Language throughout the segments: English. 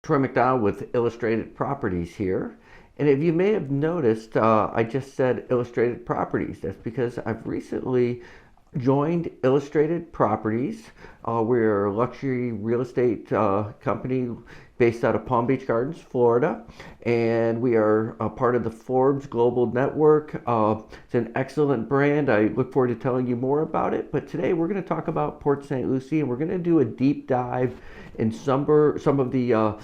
Troy McDonald with Illustrated Properties here. And if you may have noticed, I just said Illustrated Properties. That's because I've recently joined Illustrated Properties. We're a luxury real estate company based out of Palm Beach Gardens, Florida, and we are a part of the Forbes Global Network. It's an excellent brand. I look forward to telling you more about it, but today we're going to talk about Port St. Lucie, and we're going to do a deep dive in some of the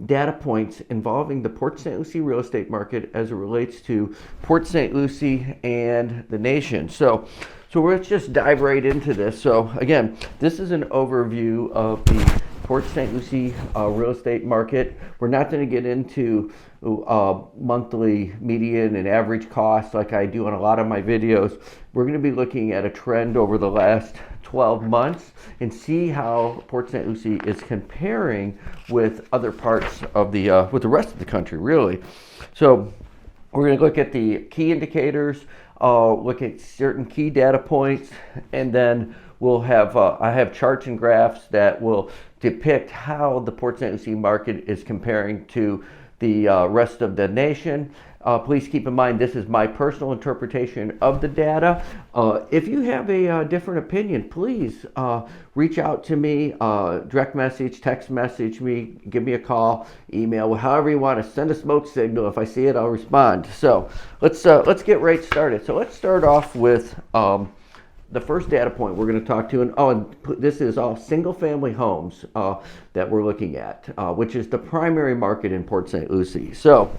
data points involving the Port St. Lucie real estate market as it relates to Port St. Lucie and the nation. So let's just dive right into this. So again, this is an overview of the Port St. Lucie real estate market. We're not going to get into monthly median and average costs like I do on a lot of my videos. We're going to be looking at a trend over the last 12 months and see how Port St. Lucie is comparing with other parts of the with the rest of the country, really. So we're going to look at the key indicators, look at certain key data points, and then we'll have I have charts and graphs that will depict how the Port St. Lucie market is comparing to the rest of the nation. Please keep in mind this is my personal interpretation of the data. If you have a different opinion, please reach out to me, direct message, text message me, give me a call, email, however you want to send a smoke signal. If I see it, I'll respond. So let's get right started. So let's start off with the first data point we're going to talk to, and this is all single-family homes that we're looking at, which is the primary market in Port St. Lucie. So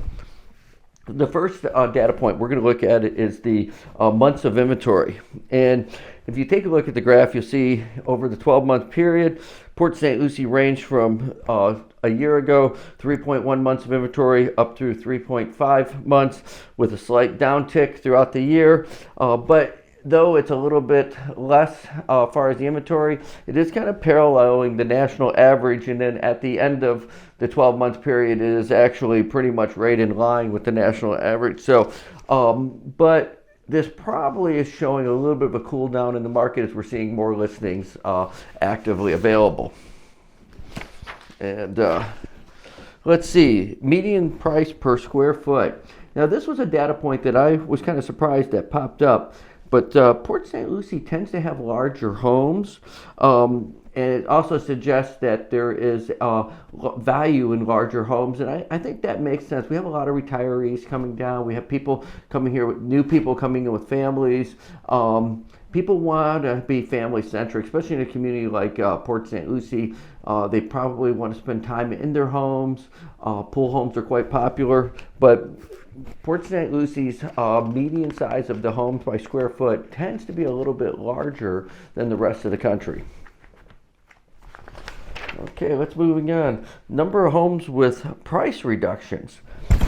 the first data point we're going to look at is the months of inventory. And if you take a look at the graph, you'll see over the 12-month period, Port St. Lucie ranged from a year ago, 3.1 months of inventory up through 3.5 months with a slight downtick throughout the year. But though it's a little bit less as far as the inventory, it is kind of paralleling the national average, and then at the end of the 12-month period, it is actually pretty much right in line with the national average. So, but this probably is showing a little bit of a cool down in the market as we're seeing more listings actively available. And let's see, median price per square foot. Now, this was a data point that I was kind of surprised that popped up. But Port St. Lucie tends to have larger homes, and it also suggests that there is value in larger homes, and I think that makes sense. We have a lot of retirees coming down. We have people coming here, with new people coming in with families. People want to be family-centric, especially in a community like Port St. Lucie. They probably want to spend time in their homes. Pool homes are quite popular, but Port St. Lucie's median size of the homes by square foot tends to be a little bit larger than the rest of the country. Okay, let's moving on. Number of homes with price reductions.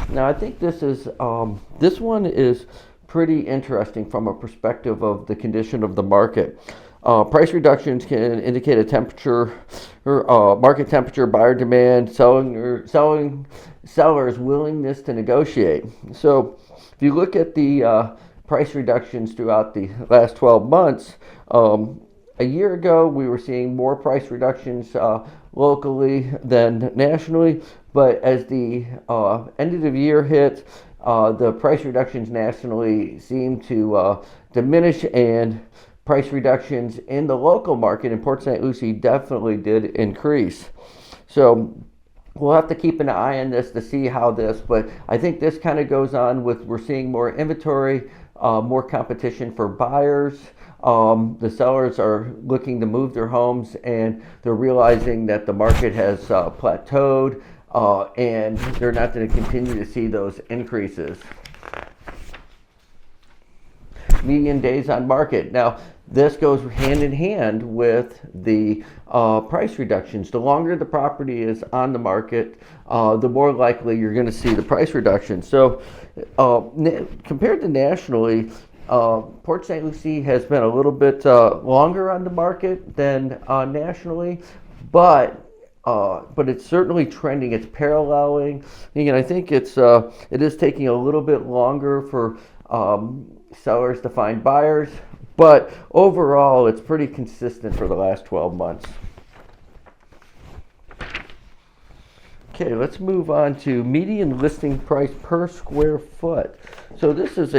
Now, I think this one is pretty interesting from a perspective of the condition of the market. Price reductions can indicate a temperature, or market temperature, buyer demand, sellers' willingness to negotiate. So if you look at the price reductions throughout the last 12 months, a year ago we were seeing more price reductions locally than nationally, but as the end of the year hit, the price reductions nationally seem to diminish, and price reductions in the local market in Port St. Lucie definitely did increase. So we'll have to keep an eye on this to see how this, but I think this kind of goes on with, we're seeing more inventory, more competition for buyers. The sellers are looking to move their homes, and they're realizing that the market has plateaued, and they're not going to continue to see those increases. Median days on market. Now, this goes hand in hand with the price reductions. The longer the property is on the market, the more likely you're going to see the price reduction. So compared to nationally, Port St. Lucie has been a little bit longer on the market than nationally, but it's certainly trending. It's paralleling. Again, I think it is taking a little bit longer for sellers to find buyers, but overall it's pretty consistent for the last 12 months. Okay, let's move on to median listing price per square foot. So this is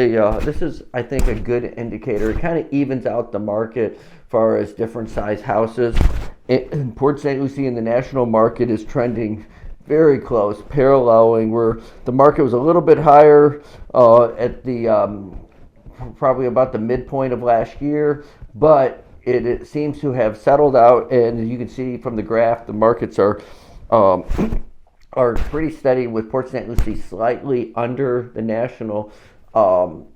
I think a good indicator. It kind of evens out the market as far as different size houses. In Port St. Lucie, in the national market, is trending very close, paralleling where the market was a little bit higher at the probably about the midpoint of last year, but it seems to have settled out, and you can see from the graph the markets are pretty steady, with Port St. Lucie slightly under the national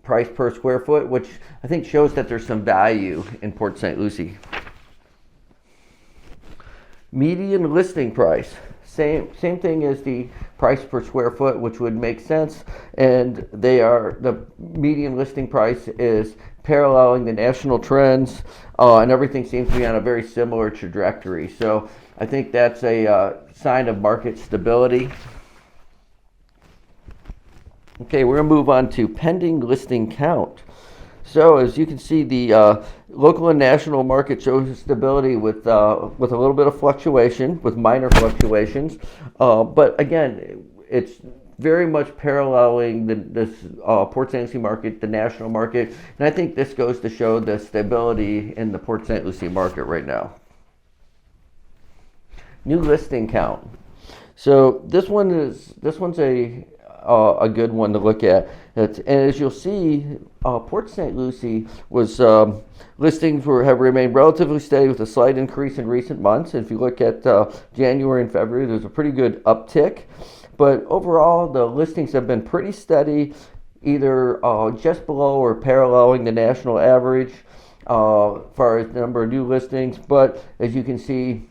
price per square foot, which I think shows that there's some value in Port St. Lucie. Median listing price. Same thing as the price per square foot, which would make sense, and the median listing price is paralleling the national trends, and everything seems to be on a very similar trajectory. So I think that's a sign of market stability. Okay, we're going to move on to pending listing count. So as you can see, the local and national market shows stability with a little bit of fluctuation, with minor fluctuations. But again, it's very much paralleling this Port St. Lucie market, the national market. And I think this goes to show the stability in the Port St. Lucie market right now. New listing count. So this one's a good one to look at. And as you'll see, Port St. Lucie was listings have remained relatively steady with a slight increase in recent months. And if you look at January and February, there's a pretty good uptick. But overall, the listings have been pretty steady, either just below or paralleling the national average as far as the number of new listings. But as you can see,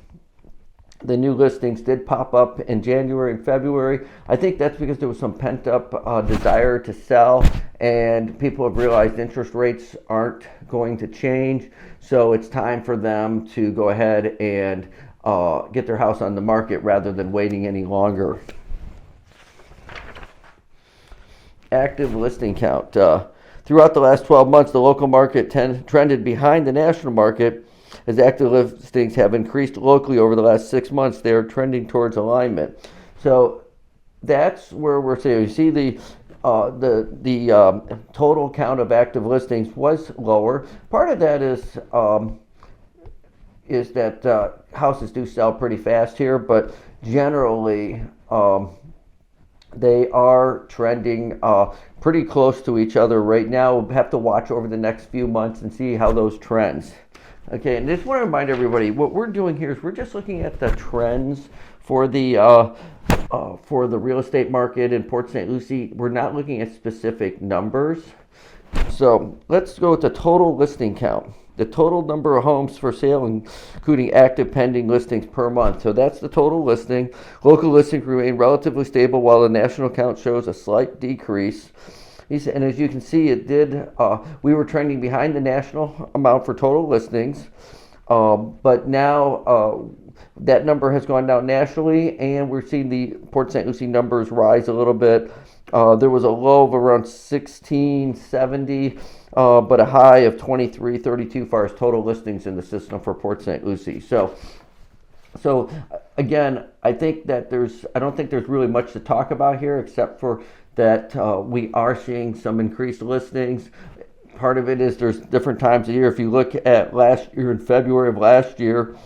the new listings did pop up in January and February. I think that's because there was some pent-up desire to sell, and people have realized interest rates aren't going to change, so it's time for them to go ahead and get their house on the market rather than waiting any longer. Active listing count. Throughout the last 12 months, the local market trended behind the national market. As active listings have increased locally over the last 6 months, they are trending towards alignment. So that's where we're saying. You see the total count of active listings was lower. Part of that is that houses do sell pretty fast here, but generally they are trending pretty close to each other right now. We'll have to watch over the next few months and see how those trends. Okay, and just want to remind everybody, what we're doing here is we're just looking at the trends for the real estate market in Port St. Lucie. We're not looking at specific numbers. So let's go with the total listing count. The total number of homes for sale, including active pending listings per month. So that's the total listing. Local listings remain relatively stable while the national count shows a slight decrease. And as you can see, it did. We were trending behind the national amount for total listings, but now that number has gone down nationally, and we're seeing the Port St. Lucie numbers rise a little bit. There was a low of around 1670, but a high of 2332 as far as total listings in the system for Port St. Lucie. So again, I think that I don't think there's really much to talk about here, except for that we are seeing some increased listings. Part of it is there's different times of year. If you look at last year, in February of last year,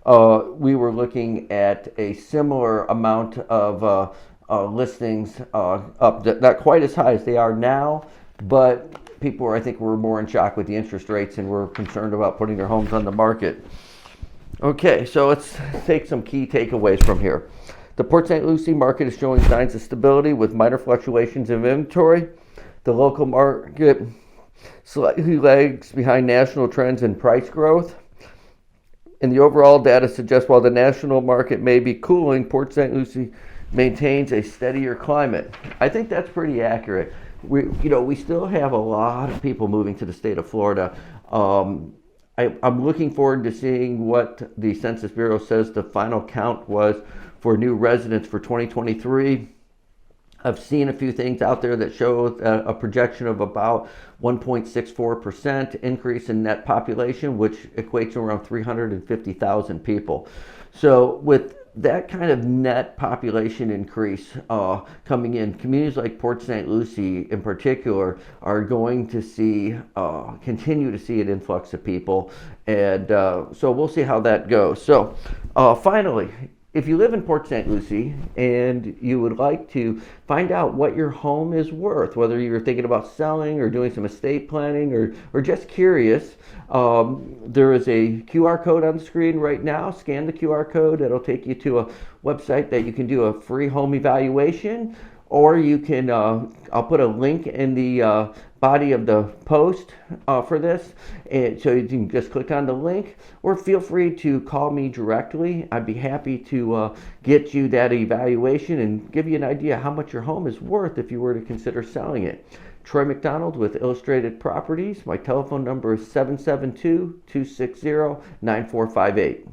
we were looking at a similar amount of listings up, not quite as high as they are now, but people I think were more in shock with the interest rates and were concerned about putting their homes on the market. Okay, so let's take some key takeaways from here. The Port St. Lucie market is showing signs of stability with minor fluctuations in inventory. The local market slightly lags behind national trends in price growth. And the overall data suggests while the national market may be cooling, Port St. Lucie maintains a steadier climate. I think that's pretty accurate. We still have a lot of people moving to the state of Florida. I'm looking forward to seeing what the Census Bureau says the final count was for new residents for 2023. I've seen a few things out there that show a projection of about 1.64% increase in net population, which equates to around 350,000 people. So with that kind of net population increase coming in, communities like Port St. Lucie in particular are going to see, continue to see an influx of people. And so we'll see how that goes. So finally, if you live in Port St. Lucie and you would like to find out what your home is worth, whether you're thinking about selling or doing some estate planning or just curious, there is a QR code on the screen right now. Scan the QR code. It'll take you to a website that you can do a free home evaluation, or you can, I'll put a link in the body of the post for this, and so you can just click on the link, or feel free to call me directly. I'd be happy to get you that evaluation and give you an idea how much your home is worth if you were to consider selling it. Troy McDonald with Illustrated Properties. My telephone number is 772-260-9458.